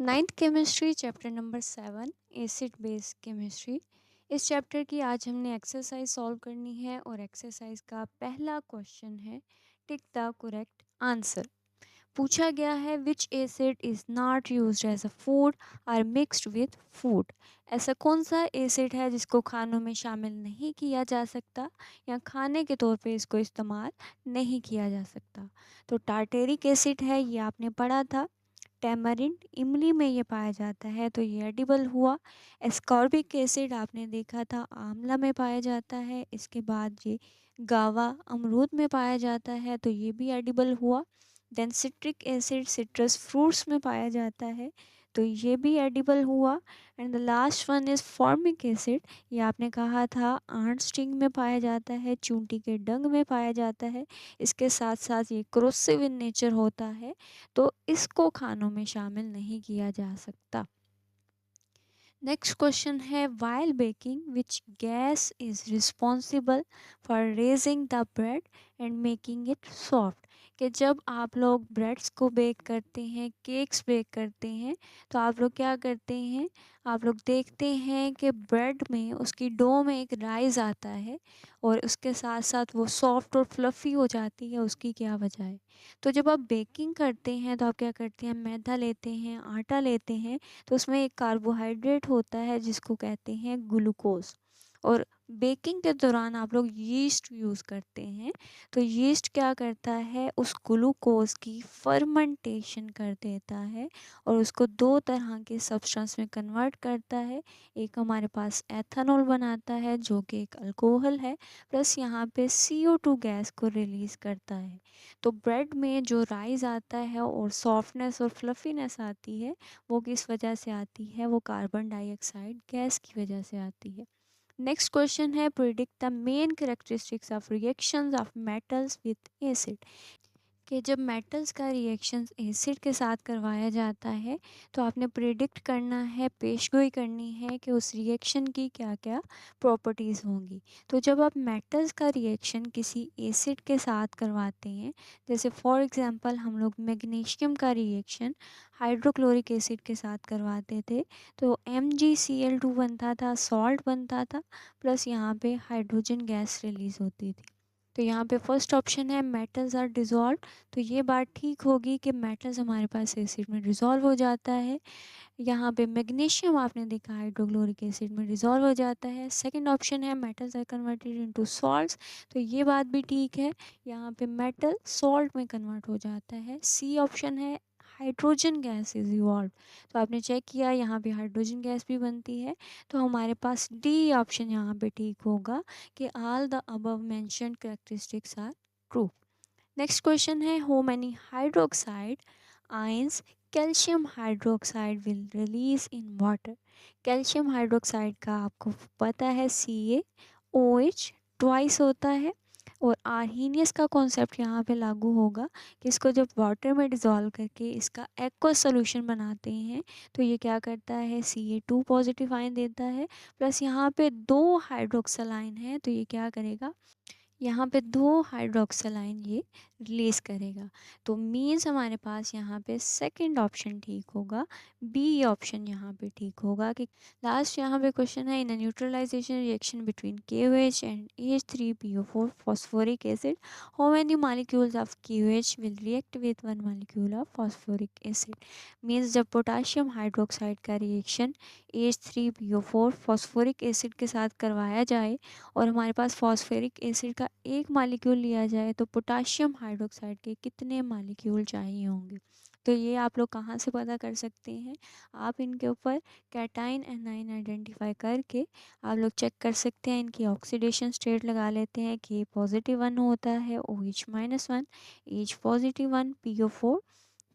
Ninth chemistry chapter number 7 acid base chemistry. इस chapter की आज हमने एक्सरसाइज सॉल्व करनी है और एक्सरसाइज का पहला क्वेश्चन है टिक द करेक्ट आंसर। पूछा गया है which acid is not used as a food or mixed with food. ऐसा कौन सा एसिड है जिसको खानों में शामिल नहीं किया जा सकता या खाने के तौर पे इसको इस्तेमाल नहीं किया जा सकता। तो टार्टेरिक एसिड है, ये आपने पढ़ा था। टैमरिंड इमली में ये पाया जाता है तो ये एडिबल हुआ। एस्कॉर्बिक एसिड आपने देखा था आंवला में पाया जाता है। इसके बाद ये गावा अमरूद में पाया जाता है तो ये भी एडिबल हुआ। Then citric acid citrus fruits में पाया जाता है तो ये भी एडिबल हुआ। And the last one is formic acid, ये आपने कहा था आंट स्टिंग में पाया जाता है, चूंटी के डंग में पाया जाता है। इसके साथ साथ ये क्रोसिव इन नेचर होता है तो इसको खानों में शामिल नहीं किया जा सकता। नेक्स्ट क्वेश्चन है while baking which gas is responsible for raising the bread and making it soft. कि जब आप लोग ब्रेड्स को बेक करते हैं, केक्स बेक करते हैं, तो आप लोग क्या करते हैं, आप लोग देखते हैं कि ब्रेड में उसकी डो में एक राइज आता है और उसके साथ साथ वो सॉफ्ट और फ्लफ़ी हो जाती है। उसकी क्या वजह है? तो जब आप बेकिंग करते हैं तो आप क्या करते हैं, मैदा लेते हैं, आटा लेते हैं, तो उसमें एक कार्बोहाइड्रेट होता है जिसको कहते हैं ग्लूकोज। और बेकिंग के दौरान आप लोग यीस्ट यूज़ करते हैं तो यीस्ट क्या करता है, उस ग्लूकोज की फर्मेंटेशन कर देता है और उसको दो तरह के सब्सटेंस में कन्वर्ट करता है। एक हमारे पास एथेनॉल बनाता है जो कि एक अल्कोहल है, प्लस यहाँ पे CO2 गैस को रिलीज़ करता है। तो ब्रेड में जो राइज आता है और सॉफ्टनेस और फ्लफीनेस आती है वो किस वजह से आती है, वो कार्बन डाइऑक्साइड गैस की वजह से आती है। नेक्स्ट क्वेश्चन है predict the main characteristics of reactions of metals with acid. कि जब मेटल्स का रिएक्शन एसिड के साथ करवाया जाता है तो आपने प्रिडिक्ट करना है, पेशगोई करनी है कि उस रिएक्शन की क्या क्या प्रॉपर्टीज़ होंगी। तो जब आप मेटल्स का रिएक्शन किसी एसिड के साथ करवाते हैं, जैसे फॉर एग्जांपल हम लोग मैग्नीशियम का रिएक्शन हाइड्रोक्लोरिक एसिड के साथ करवाते थे तो MgCl2 बनता था, सॉल्ट बनता था, प्लस यहाँ पे हाइड्रोजन गैस रिलीज़ होती थी। तो यहाँ पे फर्स्ट ऑप्शन है मेटल्स आर डिज़ोल्व। तो ये बात ठीक होगी कि मेटल्स हमारे पास एसिड में डिज़ोल्व हो जाता है। यहाँ पे मैग्नीशियम आपने देखा हाइड्रोक्लोरिक एसिड में डिज़ोल्व हो जाता है। सेकंड ऑप्शन है metals are converted into salts. तो ये बात भी ठीक है, यहाँ पे मेटल सॉल्ट में कन्वर्ट हो जाता है। सी ऑप्शन है हाइड्रोजन गैस इज इवॉल्व। तो आपने चेक किया यहाँ पे हाइड्रोजन गैस भी बनती है। तो हमारे पास डी ऑप्शन यहाँ पे ठीक होगा कि all the above mentioned characteristics are true. Next question है how many hydroxide ions calcium hydroxide will release in water. Calcium hydroxide का आपको पता है CaOH ट्वाइस होता है और आर्हीनियस का कॉन्सेप्ट यहाँ पे लागू होगा कि इसको जब वाटर में डिज़ोल्व करके इसका एक्वस सोल्यूशन बनाते हैं तो ये क्या करता है, Ca2 पॉजिटिव आयन देता है, प्लस यहाँ पे दो हाइड्रोक्सल आयन है तो ये क्या करेगा, यहाँ पे दो हाइड्रोक्सल आयन ये रिलीज़ करेगा। तो मीन्स हमारे पास यहाँ पे सेकंड ऑप्शन ठीक होगा, बी ऑप्शन यहाँ पे ठीक होगा। कि लास्ट यहाँ पे क्वेश्चन है in a neutralization reaction between KOH and H3PO4 phosphoric acid how many molecules of KOH will react with one molecule of phosphoric acid. Means जब पोटाशियम हाइड्रोक्साइड का रिएक्शन H3PO4 फॉस्फोरिक एसिड के साथ करवाया जाए और हमारे पास phosphoric acid का एक मॉलिक्यूल लिया जाए तो पोटाशियम हाइड्रोक्साइड के कितने मॉलिक्यूल चाहिए होंगे। तो ये आप लोग कहाँ से पता कर सकते हैं, आप इनके ऊपर कैटाइन एनाइन आइडेंटिफाई करके आप लोग चेक कर सकते हैं। इनकी ऑक्सीडेशन स्टेट लगा लेते हैं कि +1 होता है, OH-1 H+1 PO4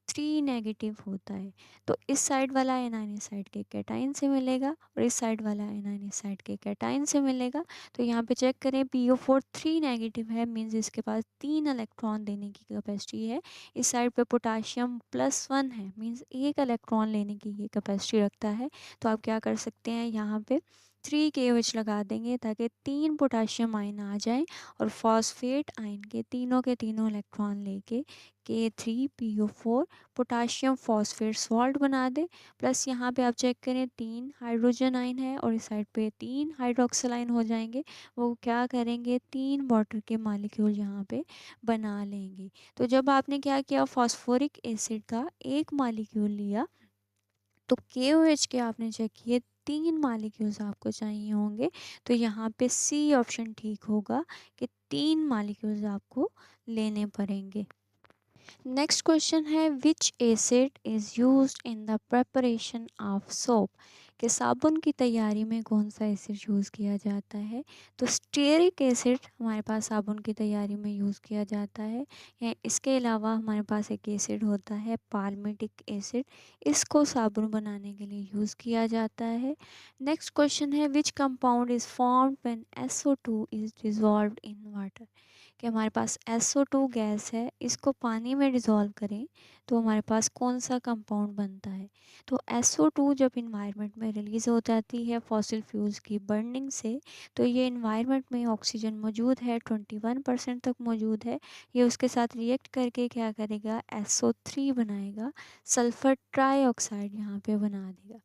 3 नेगेटिव होता है। तो इस साइड वाला एनायन इस साइड के कैटाइन से मिलेगा और इस साइड वाला एनायन इस साइड के कैटाइन से मिलेगा। तो यहाँ पे चेक करें PO4 3 नेगेटिव है, मीन्स इसके पास 3 इलेक्ट्रॉन देने की कैपेसिटी है। इस साइड पे पोटाशियम +1 है, मीन्स 1 इलेक्ट्रॉन लेने की ये कैपेसिटी रखता है। तो आप क्या कर सकते हैं, यहाँ पे 3 KOH लगा देंगे ताकि 3 पोटाशियम आयन आ जाएं और फॉस्फेट आयन के तीनों इलेक्ट्रॉन लेके K3PO4 पोटाशियम फॉस्फेट सॉल्ट बना दे। प्लस यहाँ पे आप चेक करें 3 हाइड्रोजन आयन है और इस साइड पे 3 हाइड्रोक्सिल आयन हो जाएंगे। वो क्या करेंगे 3 वाटर के मॉलिक्यूल यहाँ पे बना लेंगे। तो जब आपने क्या किया फॉस्फोरिक एसिड का एक मॉलिक्यूल लिया तो KOH के आपने चेक किए 3 मॉलिक्यूल्स आपको चाहिए होंगे। तो यहाँ पे सी ऑप्शन ठीक होगा कि 3 मॉलिक्यूल्स आपको लेने पड़ेंगे। नेक्स्ट क्वेश्चन है which acid is used in the preparation of soap, कि साबुन की तैयारी में कौन सा एसिड यूज़ किया जाता है। तो स्टीयरिक एसिड हमारे पास साबुन की तैयारी में यूज़ किया जाता है। या इसके अलावा हमारे पास एक एसिड होता है पाल्मिटिक एसिड, इसको साबुन बनाने के लिए यूज़ किया जाता है। नेक्स्ट क्वेश्चन है which compound is formed when SO2 is dissolved in water, कि हमारे पास SO2 गैस है, इसको पानी में डिज़ोल्व करें तो हमारे पास कौन सा कंपाउंड बनता है। तो SO2 जब इन्वायरमेंट में रिलीज़ हो जाती है फॉसिल फ्यूल्स की बर्निंग से, तो ये इन्वायरमेंट में ऑक्सीजन मौजूद है 21% तक मौजूद है। ये उसके साथ रिएक्ट करके क्या करेगा SO3 बनाएगा, सल्फ़र ट्राईऑक्साइड यहाँ पे बना देगा।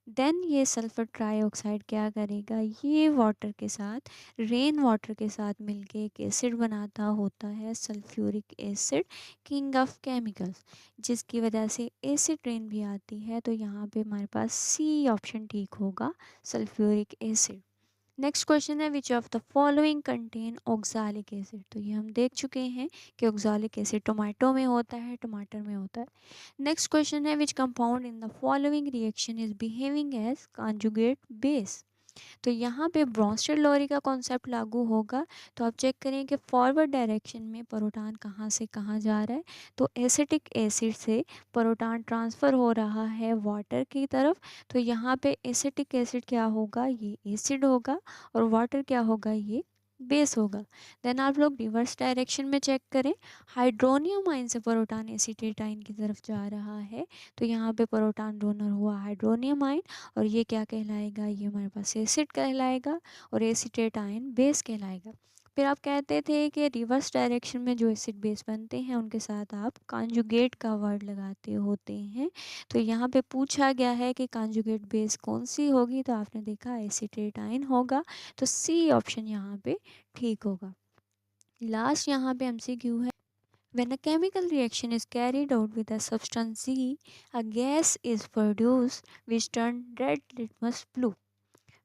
देन ये सल्फ़र ट्राईऑक्साइड क्या करेगा, ये वाटर के साथ रेन वाटर के साथ मिलके एक एसिड बनाता होता है sulphuric acid, king of chemicals, जिसकी वजह से एसिड रेन भी आती है। तो यहाँ पे हमारे पास सी ऑप्शन ठीक होगा, सल्फ्यूरिक एसिड। नेक्स्ट क्वेश्चन है which of the following contain oxalic acid, तो ये हम देख चुके हैं कि ऑक्सालिक एसिड टोमेटो में होता है, टमाटर में होता है। नेक्स्ट क्वेश्चन है which compound in the following reaction is behaving as conjugate base, तो यहाँ पे ब्रोंस्टेड लोरी का कॉन्सेप्ट लागू होगा। तो आप चेक करें कि फॉरवर्ड डायरेक्शन में प्रोटॉन कहाँ से कहाँ जा रहा है, तो एसिटिक एसिड से प्रोटॉन ट्रांसफ़र हो रहा है वाटर की तरफ। तो यहाँ पे एसिटिक एसिड क्या होगा, ये एसिड होगा, और वाटर क्या होगा, ये बेस होगा। देन आप लोग रिवर्स डायरेक्शन में चेक करें, हाइड्रोनियम आयन से प्रोटॉन एसीटेट आयन की तरफ जा रहा है। तो यहाँ पे प्रोटॉन डोनर हुआ हाइड्रोनियम आयन, और ये क्या कहलाएगा, ये हमारे पास एसिड कहलाएगा, और एसीटेट आयन बेस कहलाएगा। फिर आप कहते थे कि रिवर्स डायरेक्शन में जो एसिड बेस बनते हैं उनके साथ आप कॉन्जुगेट का वर्ड लगाते होते हैं। तो यहाँ पे पूछा गया है कि कॉन्जुगेट बेस कौन सी होगी, तो आपने देखा एसीटेट आयन होगा। तो सी ऑप्शन यहाँ पे ठीक होगा। लास्ट यहाँ पे MCQ है, when a chemical reaction is carried out with a substance Z, a gas is produced which turn red litmus blue.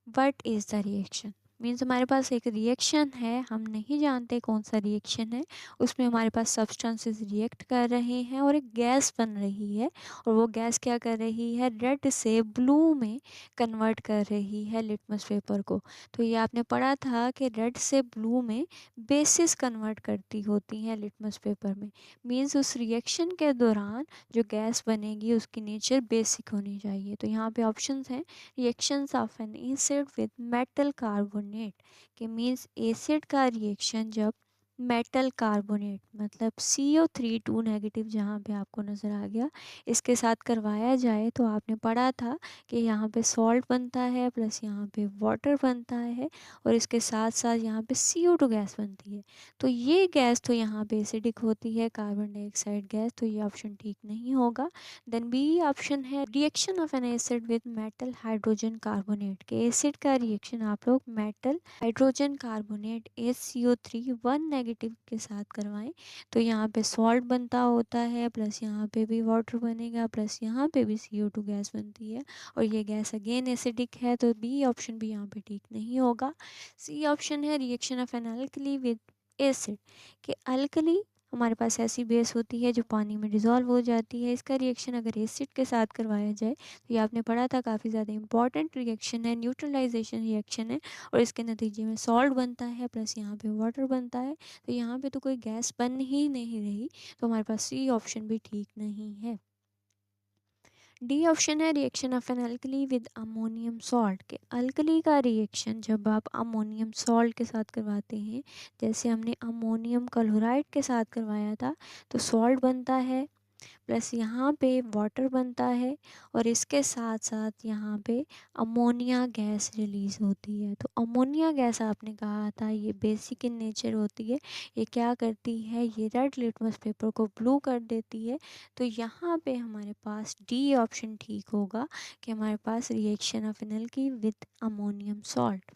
What is the reaction? Means हमारे पास एक रिएक्शन है, हम नहीं जानते कौन सा रिएक्शन है, उसमें हमारे पास सब्सटेंसेस रिएक्ट कर रहे हैं और एक गैस बन रही है, और वो गैस क्या कर रही है, रेड से ब्लू में कन्वर्ट कर रही है लिटमस पेपर को। तो ये आपने पढ़ा था कि रेड से ब्लू में बेसिस कन्वर्ट करती होती हैं लिटमस पेपर में। मीन्स उस रिएक्शन के दौरान जो गैस बनेगी उसकी नेचर बेसिक होनी चाहिए। तो यहाँ पे ऑप्शंस हैं, reactions of N acid with metal carbonate, के मीन्स एसिड का रिएक्शन जब मेटल कार्बोनेट मतलब CO3 नेगेटिव जहाँ पे आपको नज़र आ गया इसके साथ करवाया जाए, तो आपने पढ़ा था कि यहाँ पे सॉल्ट बनता है प्लस यहाँ पे वाटर बनता है, और इसके साथ साथ यहाँ पे CO2 गैस बनती है। तो ये गैस तो यहाँ पे एसिडिक होती है, कार्बन डाइऑक्साइड गैस, तो ये ऑप्शन ठीक नहीं होगा। देन बी ऑप्शन है reaction of N acid with metal hydrogen carbonate, के एसिड का रिएक्शन आप लोग metal hydrogen carbonate HCO3 1 negative के साथ करवाएं। तो यहाँ पे सॉल्ट बनता होता है, प्लस यहाँ पे भी वाटर बनेगा, प्लस यहाँ पे भी CO2 गैस बनती है, और ये गैस अगेन एसिडिक है। तो बी ऑप्शन भी यहाँ पे ठीक नहीं होगा। सी ऑप्शन है reaction of an alkali with acid, के अल्कली हमारे पास ऐसी बेस होती है जो पानी में डिज़ोल्व हो जाती है, इसका रिएक्शन अगर एसिड के साथ करवाया जाए तो ये आपने पढ़ा था काफ़ी ज़्यादा इंपॉर्टेंट रिएक्शन है, न्यूट्रलाइजेशन रिएक्शन है, और इसके नतीजे में सॉल्ट बनता है प्लस यहाँ पे वाटर बनता है। तो यहाँ पे तो कोई गैस बन ही नहीं रही, तो हमारे पास सी ऑप्शन भी ठीक नहीं है। डी ऑप्शन है reaction of an alkali with ammonium salt, के अल्कली का रिएक्शन जब आप अमोनियम सॉल्ट के साथ करवाते हैं, जैसे हमने अमोनियम क्लोराइड के साथ करवाया था, तो सॉल्ट बनता है, प्लस यहाँ पे वाटर बनता है और इसके साथ साथ यहाँ पे अमोनिया गैस रिलीज़ होती है। तो अमोनिया गैस आपने कहा था ये बेसिक इन नेचर होती है। ये क्या करती है, ये रेड लिटमस पेपर को ब्लू कर देती है। तो यहाँ पे हमारे पास डी ऑप्शन ठीक होगा कि हमारे पास रिएक्शन ऑफ फिनाइल की विद अमोनियम सॉल्ट।